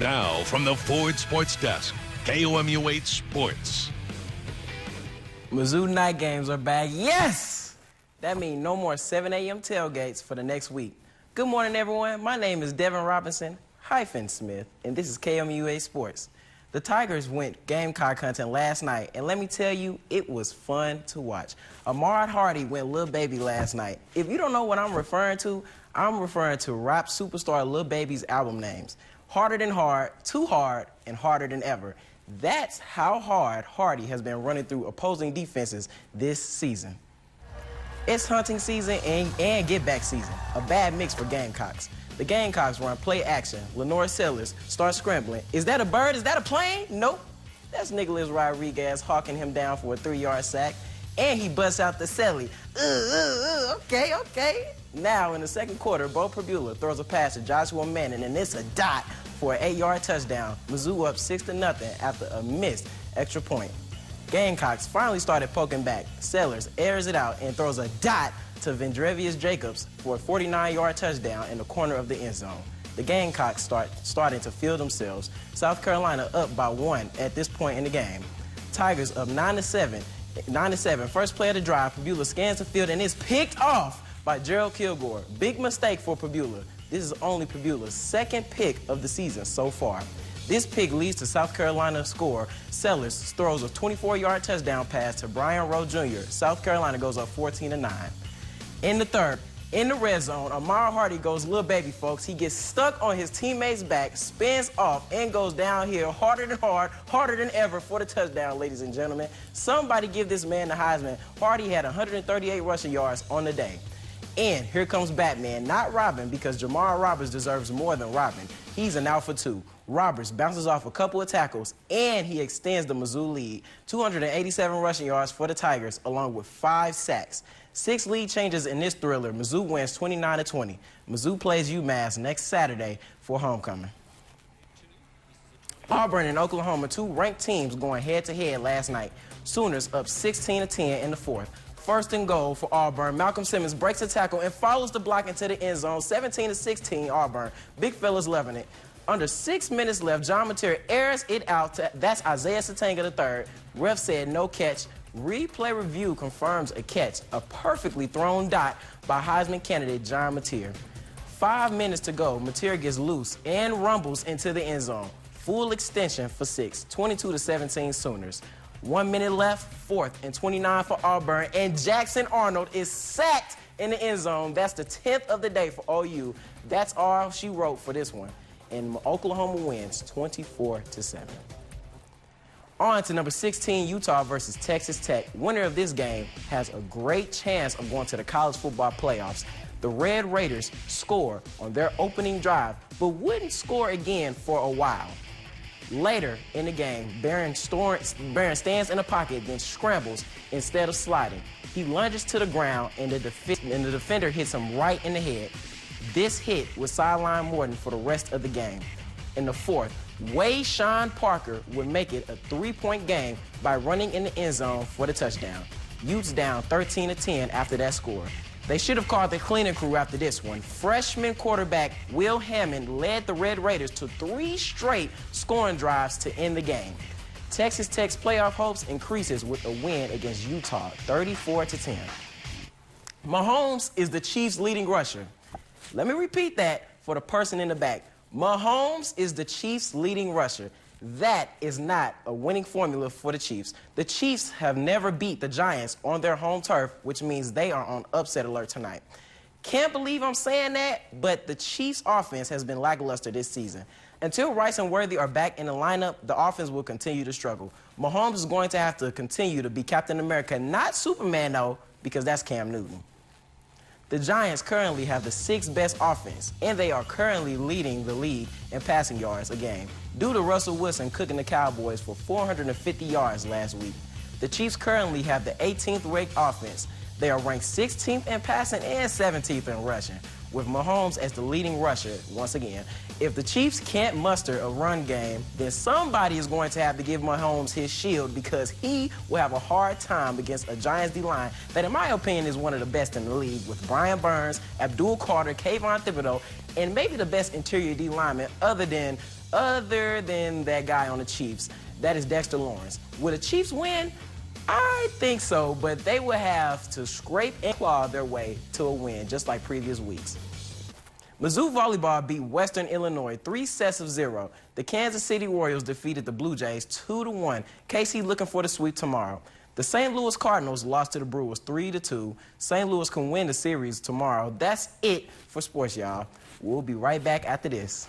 Now, from the Ford Sports Desk, KOMU 8 Sports. Mizzou night games are back. Yes! That means no more 7 a.m. tailgates for the next week. Good morning, everyone. My name is Devin Robinson, hyphen Smith, and this is KOMU 8 Sports. The Tigers went Gamecock hunting last night, and let me tell you, it was fun to watch. Ahmad Hardy went Lil Baby last night. If you don't know what I'm referring to rap superstar Lil Baby's album names. Harder Than Hard, Too Hard, and Harder Than Ever. That's how hard Hardy has been running through opposing defenses this season. It's hunting season and get-back season, a bad mix for Gamecocks. The Gamecocks run play action. Lenore Sellers starts scrambling. Is that a bird? Is that a plane? Nope. That's Nicholas Rodriguez hawking him down for a 3-yard sack. And he busts out the celly. Okay. Now, in the second quarter, Bo Perbula throws a pass to Joshua Manning, and it's a dot for an 8-yard touchdown. Mizzou up 6-0 after a missed extra point. Gamecocks finally started poking back. Sellers airs it out and throws a dot to Vendrevius Jacobs for a 49-yard touchdown in the corner of the end zone. The Gamecocks starting to feel themselves. South Carolina up by 1 at this point in the game. Tigers up 9-7. 9-7. First play of the drive, Perbula scans the field and is picked off by Gerald Kilgore. Big mistake for Perbula. This is only Perbula's second pick of the season so far. This pick leads to South Carolina score. Sellers throws a 24-yard touchdown pass to Brian Rowe Jr. South Carolina goes up 14-9. In the third, in the red zone, Ahmad Hardy goes Lil Baby, folks. He gets stuck on his teammate's back, spins off, and goes downhill harder than hard, harder than ever for the touchdown, ladies and gentlemen. Somebody give this man the Heisman. Hardy had 138 rushing yards on the day. And here comes Batman, not Robin, because Jamar Roberts deserves more than Robin. He's an alpha too. Roberts bounces off a couple of tackles, and he extends the Mizzou lead. 287 rushing yards for the Tigers, along with 5 sacks. 6 lead changes in this thriller. Mizzou wins 29-20. Mizzou plays UMass next Saturday for homecoming. Auburn and Oklahoma, 2 ranked teams going head-to-head last night. Sooners up 16-10 in the fourth. First and goal for Auburn. Malcolm Simmons breaks a tackle and follows the block into the end zone. 17-16 Auburn. Big fellas loving it. Under 6 minutes left, John Mateer airs it out. That's Isaiah Satanga III. Ref said no catch. Replay review confirms a catch. A perfectly thrown dot by Heisman candidate John Mateer. 5 minutes to go. Mateer gets loose and rumbles into the end zone. Full extension for 6. 22-17 Sooners. 1 minute left, 4th and 29 for Auburn, and Jackson Arnold is sacked in the end zone. That's the 10th of the day for OU. That's all she wrote for this one. And Oklahoma wins 24-7. On to number 16, Utah versus Texas Tech. Winner of this game has a great chance of going to the college football playoffs. The Red Raiders score on their opening drive, but wouldn't score again for a while. Later in the game, Barron stands in the pocket, then scrambles instead of sliding. He lunges to the ground, and the defender hits him right in the head. This hit would sideline Morton for the rest of the game. In the fourth, Sean Parker would make it a 3-point game by running in the end zone for the touchdown. Utes down 13-10 after that score. They should have called the cleaning crew after this one. Freshman quarterback Will Hammond led the Red Raiders to 3 straight scoring drives to end the game. Texas Tech's playoff hopes increases with a win against Utah, 34-10. Mahomes is the Chiefs' leading rusher. Let me repeat that for the person in the back. Mahomes is the Chiefs' leading rusher. That is not a winning formula for the Chiefs. The Chiefs have never beat the Giants on their home turf, which means they are on upset alert tonight. Can't believe I'm saying that, but the Chiefs' offense has been lackluster this season. Until Rice and Worthy are back in the lineup, the offense will continue to struggle. Mahomes is going to have to continue to be Captain America, not Superman, though, because that's Cam Newton. The Giants currently have the 6th best offense, and they are currently leading the league in passing yards a game, due to Russell Wilson cooking the Cowboys for 450 yards last week. The Chiefs currently have the 18th ranked offense. They are ranked 16th in passing and 17th in rushing, with Mahomes as the leading rusher once again. If the Chiefs can't muster a run game, then somebody is going to have to give Mahomes his shield, because he will have a hard time against a Giants D-line that, in my opinion, is one of the best in the league, with Brian Burns, Abdul Carter, Kayvon Thibodeau, and maybe the best interior D lineman other than other than that guy on the Chiefs. That is Dexter Lawrence. Will the Chiefs win? I think so, but they will have to scrape and claw their way to a win, just like previous weeks. Mizzou Volleyball beat Western Illinois 3-0. The Kansas City Royals defeated the Blue Jays 2-1. KC looking for the sweep tomorrow. The St. Louis Cardinals lost to the Brewers 3-2. St. Louis can win the series tomorrow. That's it for sports, y'all. We'll be right back after this.